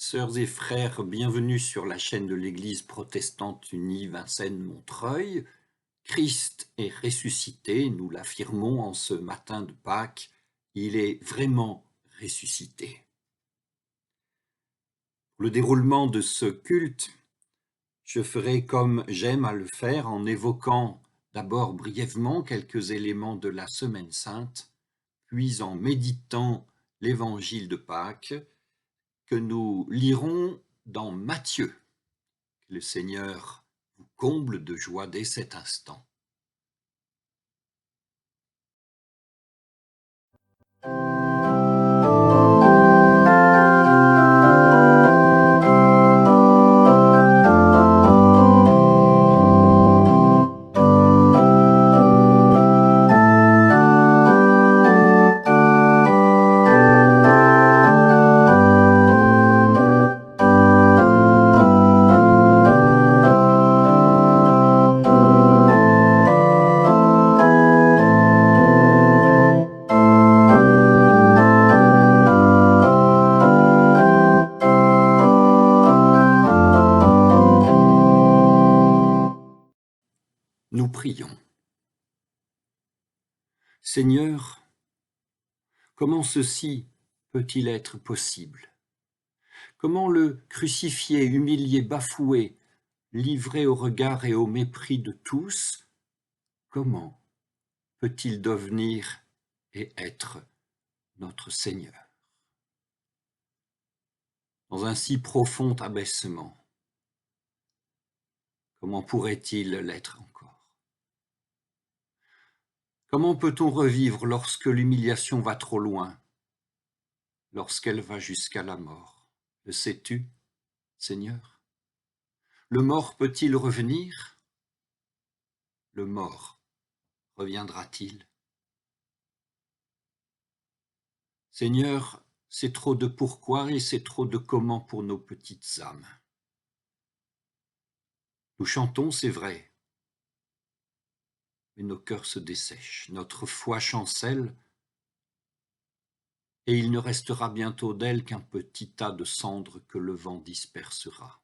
Sœurs et frères, bienvenue sur la chaîne de l'Église protestante unie Vincennes-Montreuil. Christ est ressuscité, nous l'affirmons en ce matin de Pâques, il est vraiment ressuscité. Pour le déroulement de ce culte, je ferai comme j'aime à le faire en évoquant d'abord brièvement quelques éléments de la Semaine Sainte, puis en méditant l'Évangile de Pâques, que nous lirons dans Matthieu. Que le Seigneur vous comble de joie dès cet instant. Nous prions. Seigneur, comment ceci peut-il être possible? Comment le crucifié, humilié, bafoué, livré au regard et au mépris de tous, comment peut-il devenir et être notre Seigneur? Dans un si profond abaissement, comment pourrait-il l'être encore? Comment peut-on revivre lorsque l'humiliation va trop loin, lorsqu'elle va jusqu'à la mort? Le sais-tu, Seigneur? Le mort peut-il revenir? Le mort reviendra-t-il? Seigneur, c'est trop de pourquoi et c'est trop de comment pour nos petites âmes. Nous chantons, c'est vrai, mais nos cœurs se dessèchent, notre foi chancelle, et il ne restera bientôt d'elle qu'un petit tas de cendres que le vent dispersera.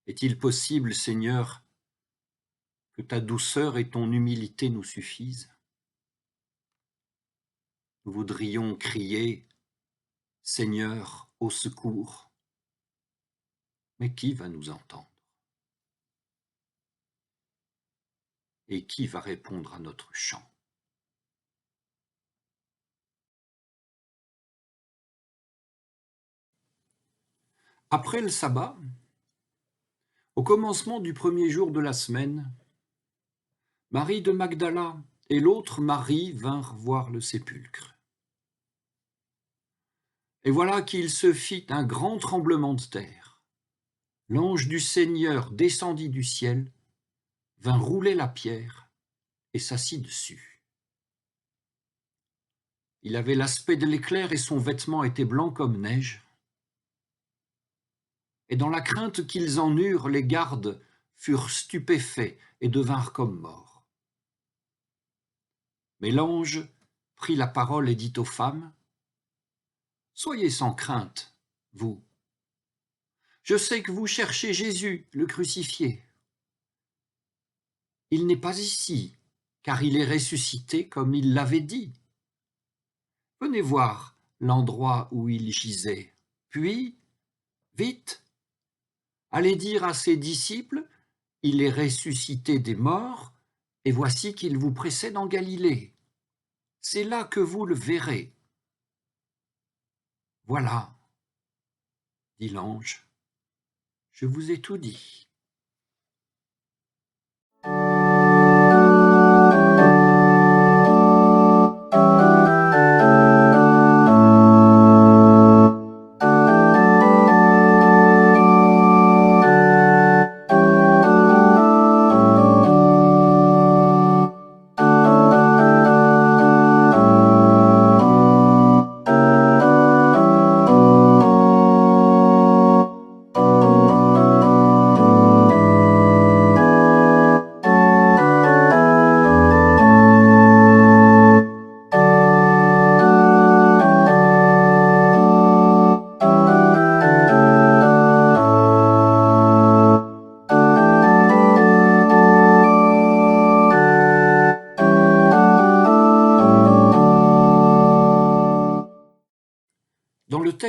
Est-il possible, Seigneur, que ta douceur et ton humilité nous suffisent? Nous voudrions crier « Seigneur, au secours !» Mais qui va nous entendre? Et qui va répondre à notre chant? Après le sabbat, au commencement du premier jour de la semaine, Marie de Magdala et l'autre Marie vinrent voir le sépulcre. Et voilà qu'il se fit un grand tremblement de terre. L'ange du Seigneur descendit du ciel, vint rouler la pierre et s'assit dessus. Il avait l'aspect de l'éclair et son vêtement était blanc comme neige. Et dans la crainte qu'ils en eurent, les gardes furent stupéfaits et devinrent comme morts. Mais l'ange prit la parole et dit aux femmes : « Soyez sans crainte, vous. Je sais que vous cherchez Jésus, le crucifié. Il n'est pas ici, car il est ressuscité comme il l'avait dit. Venez voir l'endroit où il gisait. Puis, vite, allez dire à ses disciples, il est ressuscité des morts, et voici qu'il vous précède en Galilée. C'est là que vous le verrez. Voilà, dit l'ange, je vous ai tout dit.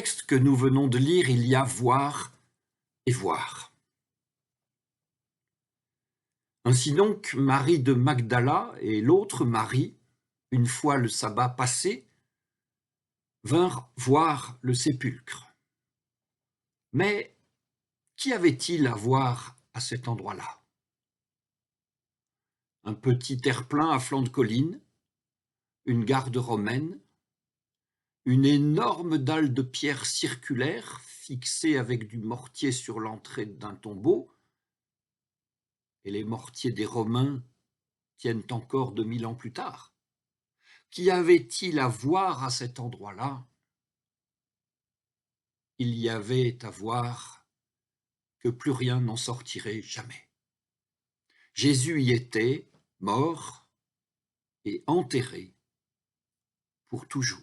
texte que nous venons de lire, il y a voir et voir. Ainsi donc, Marie de Magdala et l'autre Marie, une fois le sabbat passé, vinrent voir le sépulcre. Mais qu'y avait-il à voir à cet endroit-là? Un petit terre-plein à flanc de colline, une garde romaine, une énorme dalle de pierre circulaire fixée avec du mortier sur l'entrée d'un tombeau, et les mortiers des Romains tiennent encore 2000 ans plus tard. Qu'y avait-il à voir à cet endroit-là? Il y avait à voir que plus rien n'en sortirait jamais. Jésus y était, mort et enterré pour toujours.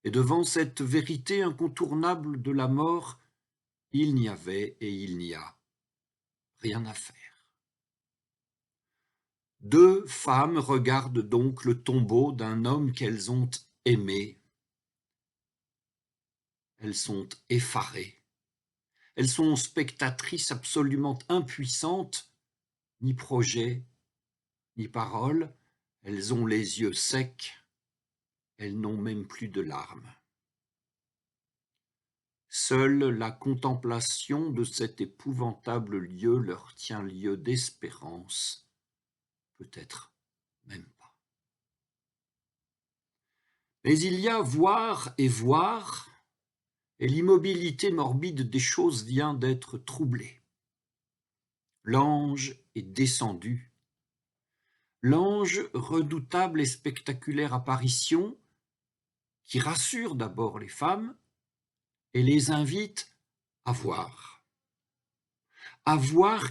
Et devant cette vérité incontournable de la mort, il n'y avait et il n'y a rien à faire. Deux femmes regardent donc le tombeau d'un homme qu'elles ont aimé. Elles sont effarées. Elles sont spectatrices absolument impuissantes, ni projet, ni parole. Elles ont les yeux secs. Elles n'ont même plus de larmes. Seule la contemplation de cet épouvantable lieu leur tient lieu d'espérance, peut-être même pas. Mais il y a voir, et l'immobilité morbide des choses vient d'être troublée. L'ange est descendu. L'ange, redoutable et spectaculaire apparition, qui rassure d'abord les femmes et les invite à voir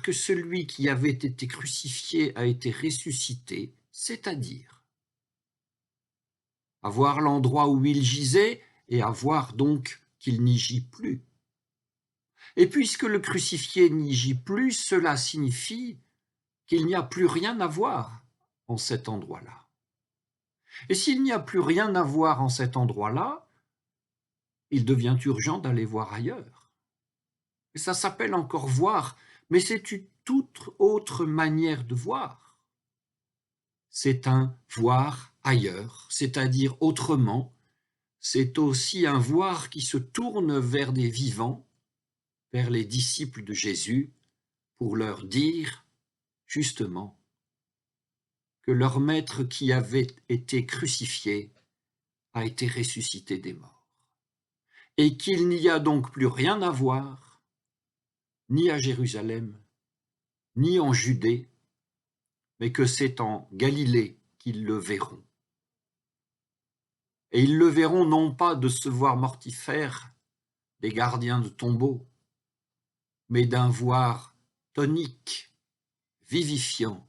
que celui qui avait été crucifié a été ressuscité, c'est-à-dire à voir l'endroit où il gisait et à voir donc qu'il n'y gît plus. Et puisque le crucifié n'y gît plus, cela signifie qu'il n'y a plus rien à voir en cet endroit-là. Et s'il n'y a plus rien à voir en cet endroit-là, il devient urgent d'aller voir ailleurs. Et ça s'appelle encore voir, mais c'est une toute autre manière de voir. C'est un voir ailleurs, c'est-à-dire autrement. C'est aussi un voir qui se tourne vers des vivants, vers les disciples de Jésus, pour leur dire, justement, que leur maître qui avait été crucifié a été ressuscité des morts, et qu'il n'y a donc plus rien à voir, ni à Jérusalem, ni en Judée, mais que c'est en Galilée qu'ils le verront. Et ils le verront non pas de ce voir mortifère des gardiens de tombeaux, mais d'un voir tonique, vivifiant,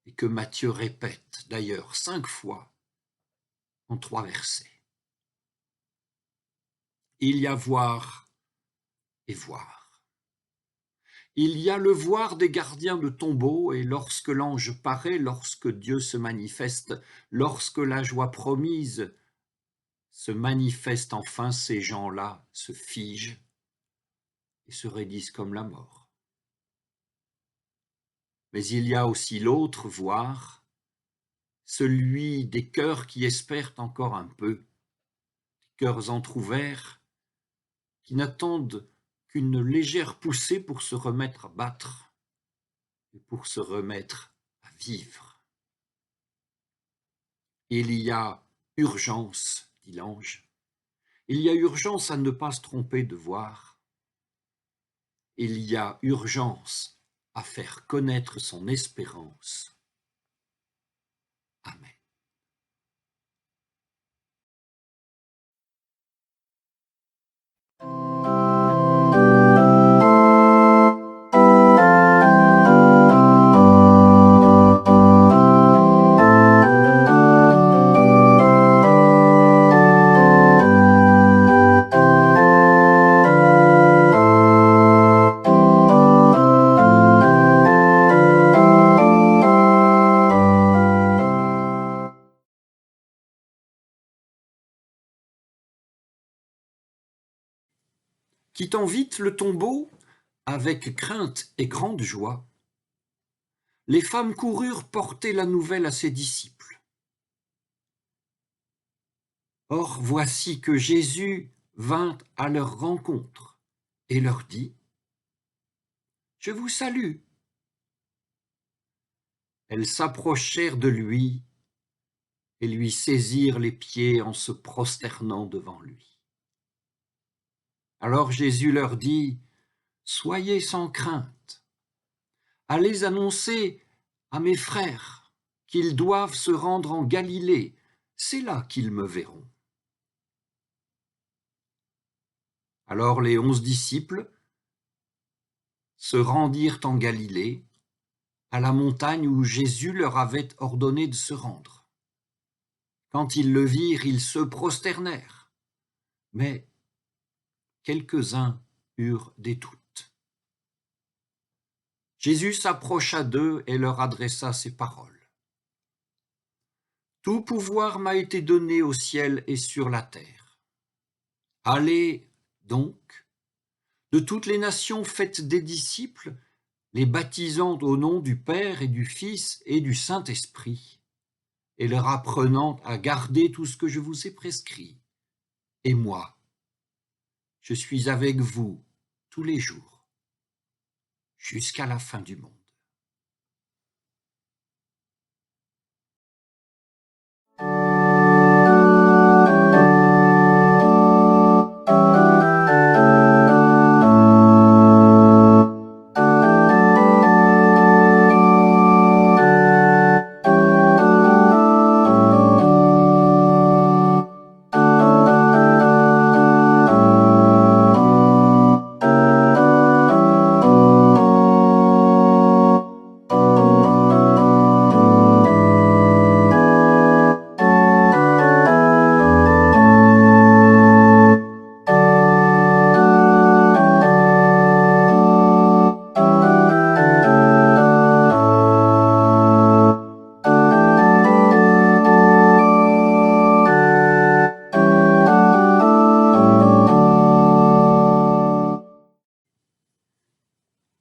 et que Matthieu répète d'ailleurs 5 fois en 3 versets. Il y a voir et voir. Il y a le voir des gardiens de tombeaux, et lorsque l'ange paraît, lorsque Dieu se manifeste, lorsque la joie promise se manifeste enfin, ces gens-là se figent et se raidissent comme la mort. Mais il y a aussi l'autre voir, celui des cœurs qui espèrent encore un peu, des cœurs entr'ouverts, qui n'attendent qu'une légère poussée pour se remettre à battre et pour se remettre à vivre. Il y a urgence, dit l'ange, il y a urgence à ne pas se tromper de voir, il y a urgence à faire connaître son espérance. Amen. Quittant vite le tombeau, avec crainte et grande joie, les femmes coururent porter la nouvelle à ses disciples. Or voici que Jésus vint à leur rencontre et leur dit : « Je vous salue ». Elles s'approchèrent de lui et lui saisirent les pieds en se prosternant devant lui. Alors Jésus leur dit : « Soyez sans crainte, allez annoncer à mes frères qu'ils doivent se rendre en Galilée, c'est là qu'ils me verront. » Alors les 11 disciples se rendirent en Galilée, à la montagne où Jésus leur avait ordonné de se rendre. Quand ils le virent, ils se prosternèrent, mais quelques-uns eurent des doutes. Jésus s'approcha d'eux et leur adressa ces paroles : « Tout pouvoir m'a été donné au ciel et sur la terre. Allez donc, de toutes les nations faites des disciples, les baptisant au nom du Père et du Fils et du Saint-Esprit, et leur apprenant à garder tout ce que je vous ai prescrit. Et moi, je suis avec vous tous les jours, jusqu'à la fin du monde. »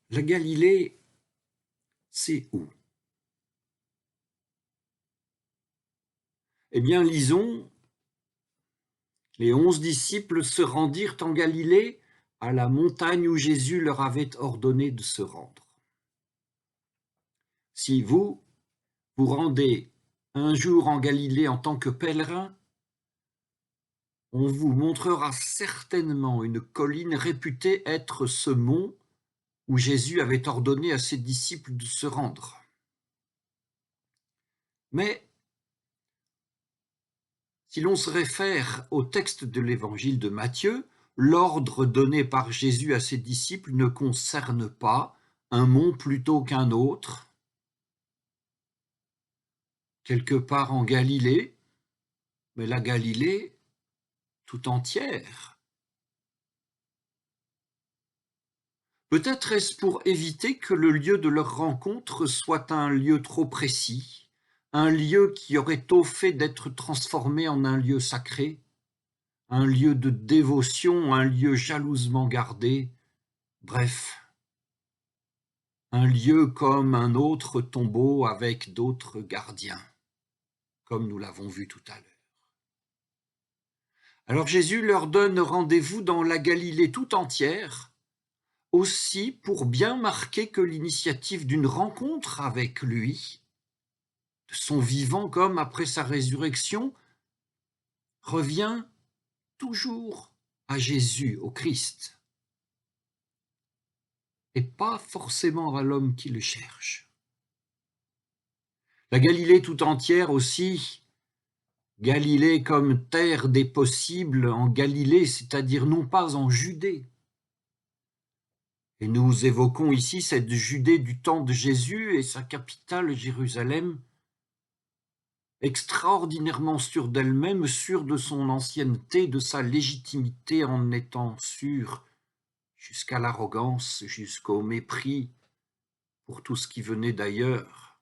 La Galilée, c'est où? Eh bien, lisons : « Les 11 disciples se rendirent en Galilée, à la montagne où Jésus leur avait ordonné de se rendre. » Si vous vous rendez un jour en Galilée en tant que pèlerin, on vous montrera certainement une colline réputée être ce mont où Jésus avait ordonné à ses disciples de se rendre. Mais si l'on se réfère au texte de l'évangile de Matthieu, l'ordre donné par Jésus à ses disciples ne concerne pas un mont plutôt qu'un autre, quelque part en Galilée, mais la Galilée tout entière. Peut-être est-ce pour éviter que le lieu de leur rencontre soit un lieu trop précis, un lieu qui aurait tôt fait d'être transformé en un lieu sacré, un lieu de dévotion, un lieu jalousement gardé, bref, un lieu comme un autre tombeau avec d'autres gardiens, comme nous l'avons vu tout à l'heure. Alors Jésus leur donne rendez-vous dans la Galilée tout entière, aussi pour bien marquer que l'initiative d'une rencontre avec lui, de son vivant comme après sa résurrection, revient toujours à Jésus, au Christ, et pas forcément à l'homme qui le cherche. La Galilée tout entière aussi, Galilée comme terre des possibles en Galilée, c'est-à-dire non pas en Judée. Et nous évoquons ici cette Judée du temps de Jésus et sa capitale Jérusalem, extraordinairement sûre d'elle-même, sûre de son ancienneté, de sa légitimité, en étant sûre jusqu'à l'arrogance, jusqu'au mépris pour tout ce qui venait d'ailleurs.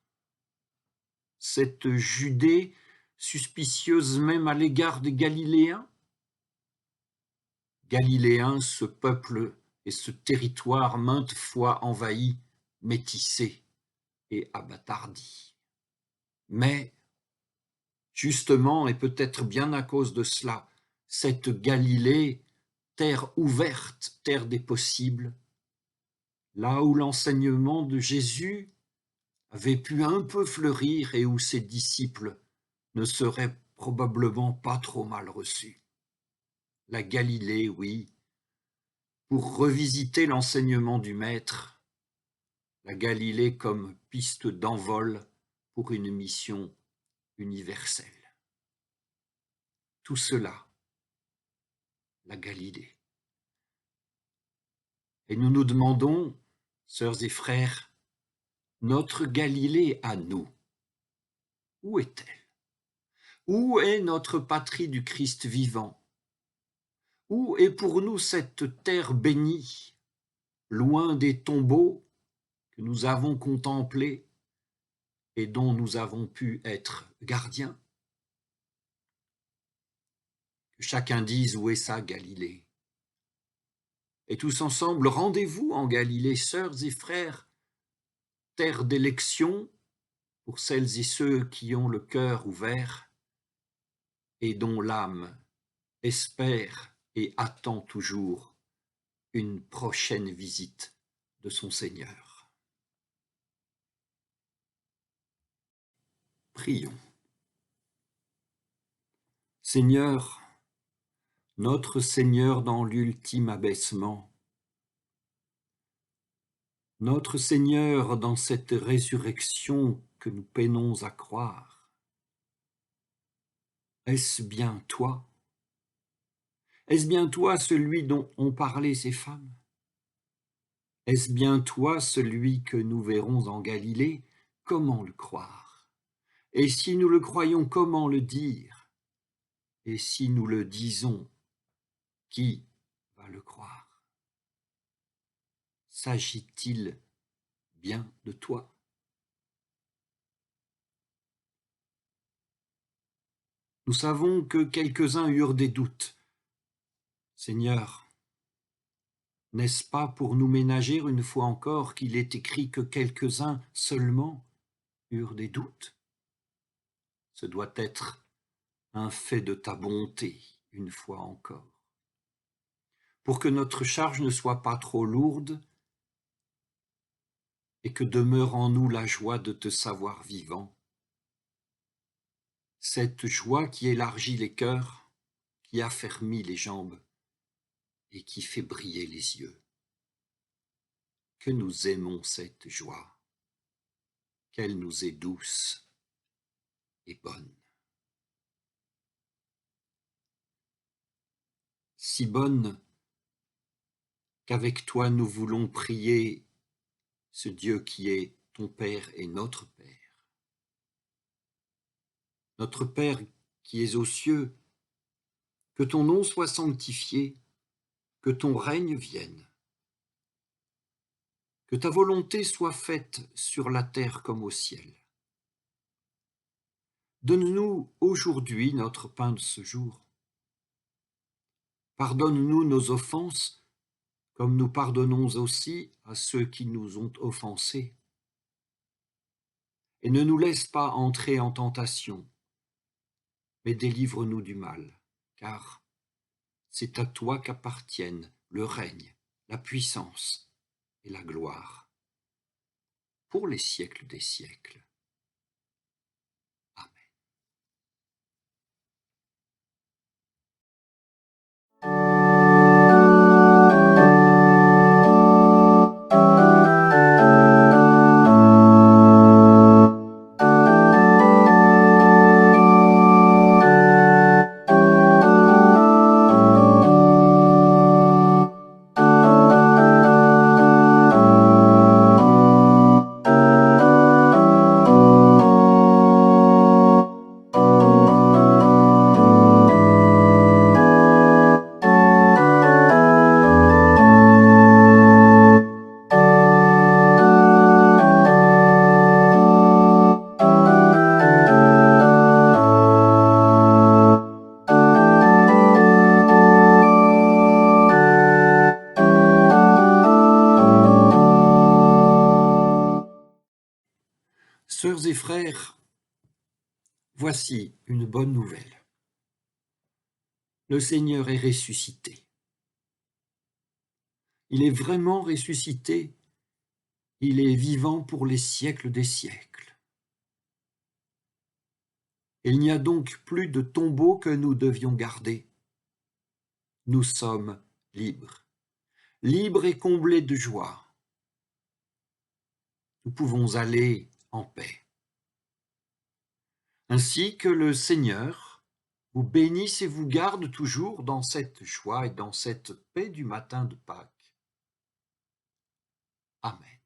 Cette Judée suspicieuse même à l'égard des Galiléens, Galiléens, ce peuple et ce territoire maintes fois envahi, métissé et abattardi. Mais, justement, et peut-être bien à cause de cela, cette Galilée, terre ouverte, terre des possibles, là où l'enseignement de Jésus avait pu un peu fleurir et où ses disciples ne seraient probablement pas trop mal reçus. La Galilée, oui, pour revisiter l'enseignement du Maître, la Galilée comme piste d'envol pour une mission universelle. Tout cela, la Galilée. Et nous nous demandons, sœurs et frères, notre Galilée à nous, où est-elle? Où est notre patrie du Christ vivant? Où est pour nous cette terre bénie, loin des tombeaux que nous avons contemplés et dont nous avons pu être gardiens? Que chacun dise où est sa Galilée. Et tous ensemble, rendez-vous en Galilée, sœurs et frères, terre d'élection pour celles et ceux qui ont le cœur ouvert et dont l'âme espère et attend toujours une prochaine visite de son Seigneur. Prions. Seigneur, notre Seigneur dans l'ultime abaissement, notre Seigneur dans cette résurrection que nous peinons à croire, est-ce bien toi? Est-ce bien toi celui dont ont parlé ces femmes? Est-ce bien toi celui que nous verrons en Galilée? Comment le croire? Et si nous le croyons, comment le dire? Et si nous le disons, qui va le croire? S'agit-il bien de toi? Nous savons que quelques-uns eurent des doutes. Seigneur, n'est-ce pas pour nous ménager une fois encore qu'il est écrit que quelques-uns seulement eurent des doutes? Ce doit être un fait de ta bonté, une fois encore. Pour que notre charge ne soit pas trop lourde et que demeure en nous la joie de te savoir vivant. Cette joie qui élargit les cœurs, qui affermit les jambes et qui fait briller les yeux. Que nous aimons cette joie, qu'elle nous est douce et bonne. Si bonne qu'avec toi nous voulons prier ce Dieu qui est ton Père et notre Père. Notre Père qui es aux cieux, que ton nom soit sanctifié, que ton règne vienne, que ta volonté soit faite sur la terre comme au ciel. Donne-nous aujourd'hui notre pain de ce jour. Pardonne-nous nos offenses, comme nous pardonnons aussi à ceux qui nous ont offensés. Et ne nous laisse pas entrer en tentation, mais délivre-nous du mal, car c'est à toi qu'appartiennent le règne, la puissance et la gloire, pour les siècles des siècles. Sœurs et frères, voici une bonne nouvelle. Le Seigneur est ressuscité. Il est vraiment ressuscité. Il est vivant pour les siècles des siècles. Il n'y a donc plus de tombeau que nous devions garder. Nous sommes libres, libres et comblés de joie. Nous pouvons aller en paix. Ainsi que le Seigneur vous bénisse et vous garde toujours dans cette joie et dans cette paix du matin de Pâques. Amen.